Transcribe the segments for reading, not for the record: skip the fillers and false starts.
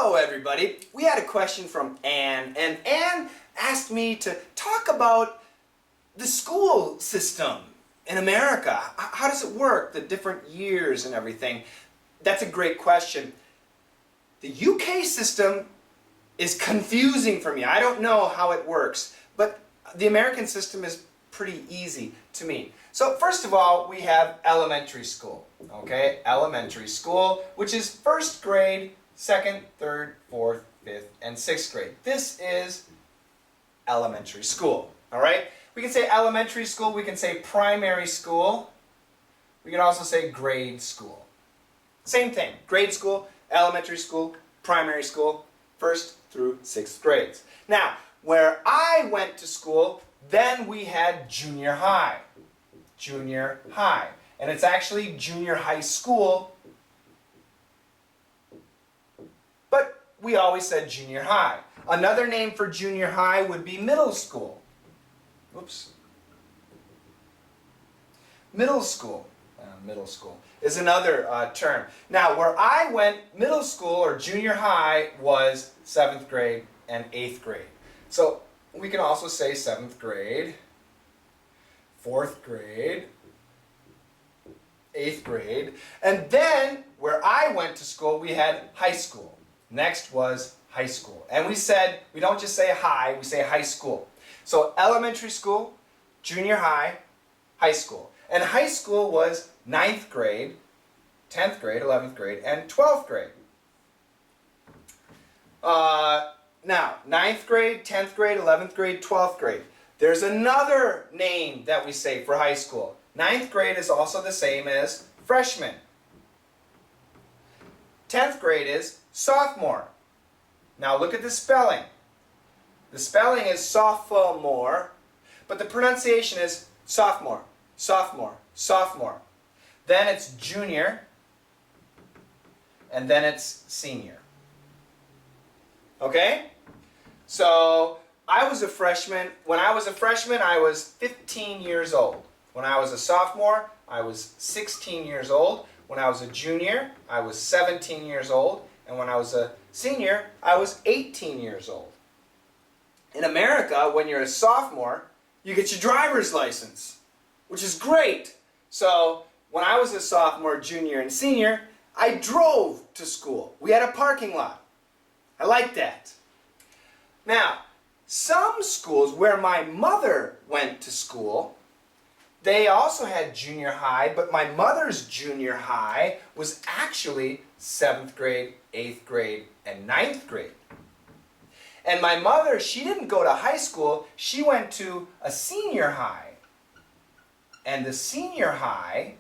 Hello everybody. We had a question from Anne, and Anne asked me to talk about the school system in America. How does it work, the different years and everything? That's a great question. The UK system is confusing for me. I don't know how it works, but the American system is pretty easy to me. So first of all, we have elementary school, okay? Elementary school, which is first grade, second, third, fourth, fifth, and sixth grade. This is elementary school, all right? We can say elementary school, we can say primary school, we can also say grade school. Same thing, grade school, elementary school, primary school, first through sixth grades. Now, where I went to school, then we had junior high. Junior high. And it's actually junior high school, but we always said junior high. Another name for junior high would be middle school. Oops. Middle school. Middle school is another term. Now, where I went, middle school or junior high was 7th grade and 8th grade. So we can also say 7th grade, 4th grade, 8th grade. And then where I went to school, we had high school. Next was high school. And we said, we don't just say high, we say high school. So elementary school, junior high, high school. And high school was 9th grade, 10th grade, 11th grade, and 12th grade. Now, 9th grade, 10th grade, 11th grade, 12th grade. There's another name that we say for high school. 9th grade is also the same as freshman. 10th grade is sophomore. Now look at the spelling. The spelling is sophomore, but the pronunciation is sophomore, sophomore, sophomore. Then it's junior, and then it's senior. Okay? So I was a freshman. When I was a freshman, I was 15 years old. When I was a sophomore, I was 16 years old. When I was a junior, I was 17 years old. And when I was a senior, I was 18 years old. In America, when you're a sophomore, you get your driver's license, which is great. So when I was a sophomore, junior, and senior, I drove to school. We had a parking lot. I liked that. Now, some schools where my mother went to school, they also had junior high, but my mother's junior high was actually 7th grade, 8th grade, and 9th grade. And my mother, she didn't go to high school, she went to a senior high. And the senior high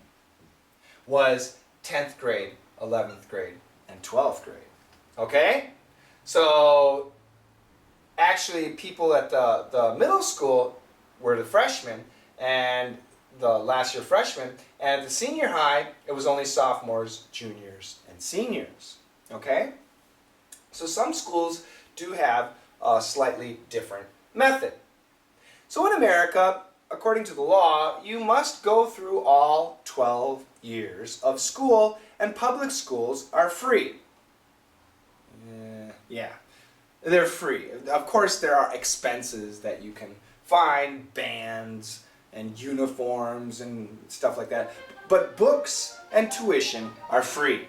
was 10th grade, 11th grade, and 12th grade. Okay? So actually people at the middle school were the freshmen and the last year freshmen, and at the senior high it was only sophomores, juniors, and seniors. Okay? So some schools do have a slightly different method. So in America, according to the law, you must go through all 12 years of school, and public schools are free. Yeah, they're free. Of course, there are expenses that you can find, bands and uniforms and stuff like that, but books and tuition are free.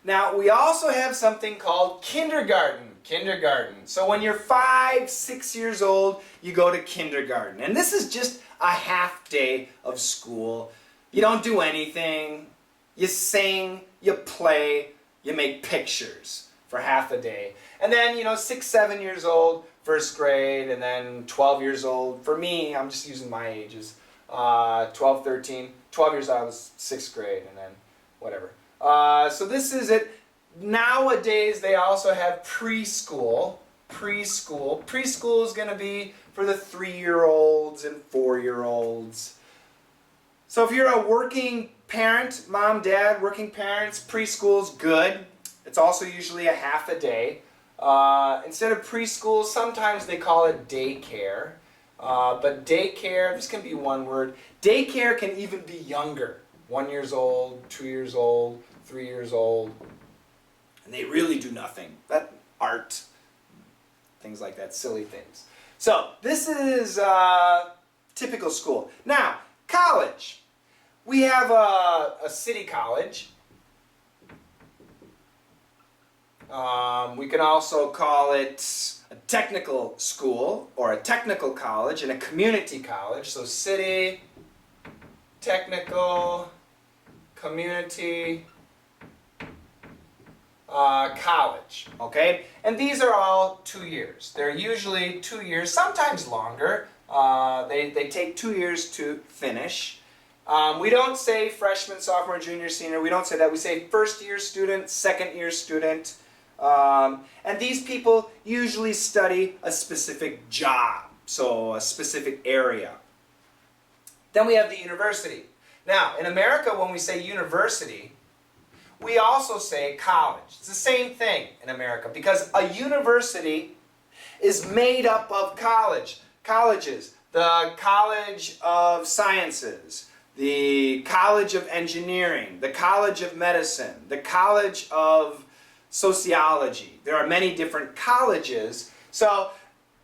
Now, we also have something called kindergarten. Kindergarten. So when you're 5, 6 years old, you go to kindergarten. And this is just a half day of school. You don't do anything. You sing, you play, you make pictures for half a day. And then, 6, 7 years old, first grade, and then 12 years old. For me, I'm just using my ages. 12, 13, 12 years old, I was 6th grade, and then whatever. So this is it. Nowadays, they also have preschool. Preschool. Preschool is going to be for the 3-year-olds and 4-year-olds. So if you're a working parent, mom, dad, working parents, preschool's good. It's also usually a half a day. Instead of preschool, sometimes they call it daycare. But daycare, this can be one word. Daycare can even be younger. 1 year old, 2 years old, 3 years old. And they really do nothing. art, things like that, silly things. So this is typical school. Now, college. We have a city college. We can also call it a technical school or a technical college and a community college. So city, technical, community, college, okay? And these are all 2 years. They're usually 2 years, sometimes longer. They take 2 years to finish. We don't say freshman, sophomore, junior, senior. We don't say that. We say first year student, second year student. And these people usually study a specific job, so a specific area. Then we have the university. Now, in America, when we say university, we also say college. It's the same thing in America because a university is made up of colleges. The College of Sciences, the College of Engineering, the College of Medicine, the College of Sociology. There are many different colleges. So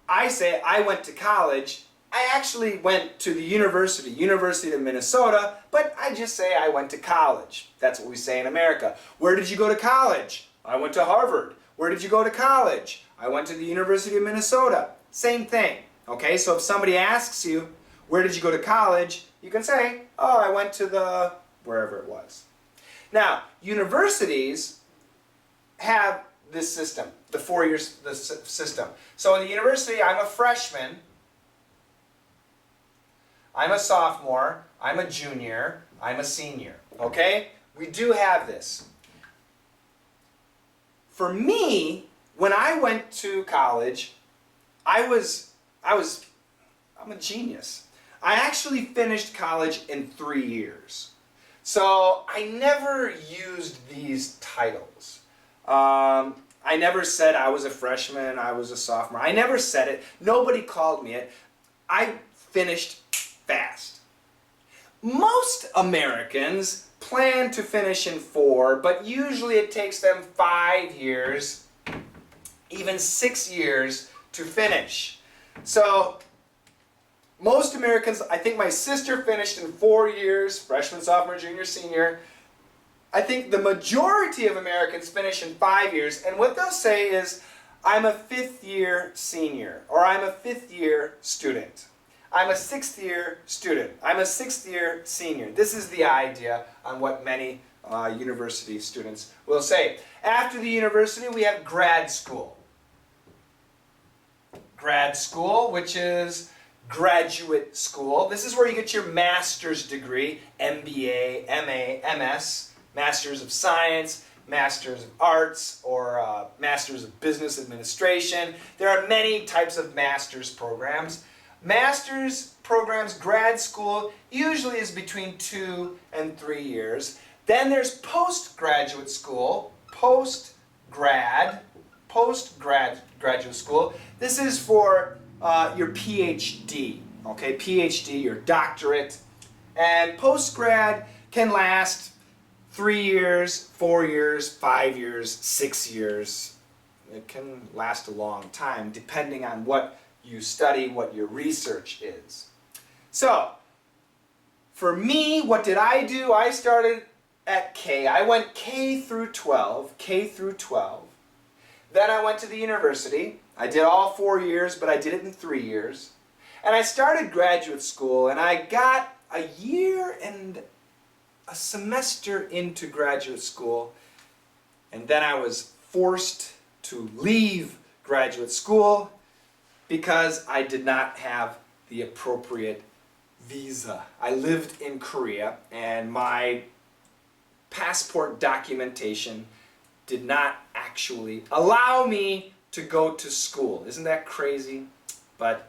I say I went to college. I actually went to the University of Minnesota, but I just say I went to college. That's what we say in America. Where did you go to college? I went to Harvard. Where did you go to college? I went to the University of Minnesota. Same thing. Okay, so if somebody asks you, where did you go to college? You can say, oh, I went to the wherever it was. Now, universities have this system, the 4 years system. So in the university, I'm a freshman, I'm a sophomore, I'm a junior, I'm a senior. Okay? We do have this. For me, when I went to college, I'm a genius. I actually finished college in 3 years. So I never used these titles. I never said I was a freshman, I was a sophomore. I never said it. Nobody called me it. I finished fast. Most Americans plan to finish in 4, but usually it takes them 5 years, even 6 years to finish. So most Americans, I think my sister finished in 4 years, freshman, sophomore, junior, senior. I think the majority of Americans finish in 5 years, and what they'll say is, I'm a 5th year senior, or I'm a 5th year student. I'm a 6th year student. I'm a 6th year senior. This is the idea on what many university students will say. After the university, we have grad school. Grad school, which is graduate school. This is where you get your master's degree, MBA, MA, MS, Masters of Science, Masters of Arts, or Masters of Business Administration. There are many types of master's programs. Master's programs, grad school, usually is between 2 and 3 years. Then there's postgraduate school, graduate school. This is for your PhD, okay? PhD, your doctorate. And postgrad can last 3 years, 4 years, 5 years, 6 years. It can last a long time depending on what you study, what your research is. So, for me, what did I do? I started at K. I went K through 12. Then I went to the university. I did all 4 years, but I did it in 3 years. And I started graduate school, and I got a year and a semester into graduate school, and then I was forced to leave graduate school because I did not have the appropriate visa. I lived in Korea, and my passport documentation did not actually allow me to go to school. Isn't that crazy? But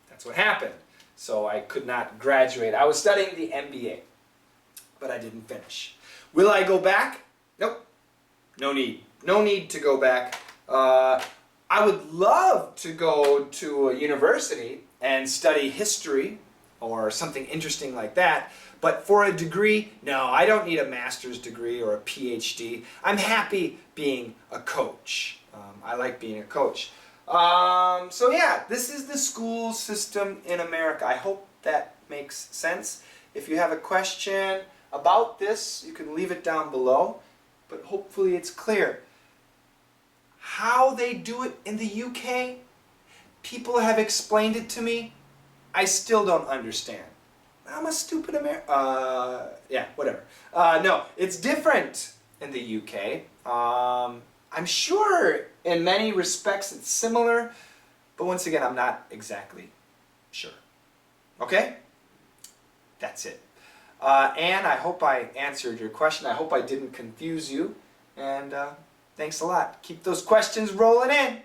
that's what happened. So I could not graduate. I was studying the MBA, but I didn't finish. Will I go back? Nope. No need. No need to go back. I would love to go to a university and study history or something interesting like that, but for a degree, no, I don't need a master's degree or a PhD. I'm happy being a coach. I like being a coach. So yeah, this is the school system in America. I hope that makes sense. If you have a question about this, you can leave it down below, but hopefully it's clear. How they do it in the UK, people have explained it to me. I still don't understand. I'm a stupid American. Yeah, whatever. No, it's different in the UK. I'm sure in many respects it's similar, but once again, I'm not exactly sure. Okay? That's it. Anne, I hope I answered your question. I hope I didn't confuse you. And thanks a lot. Keep those questions rolling in.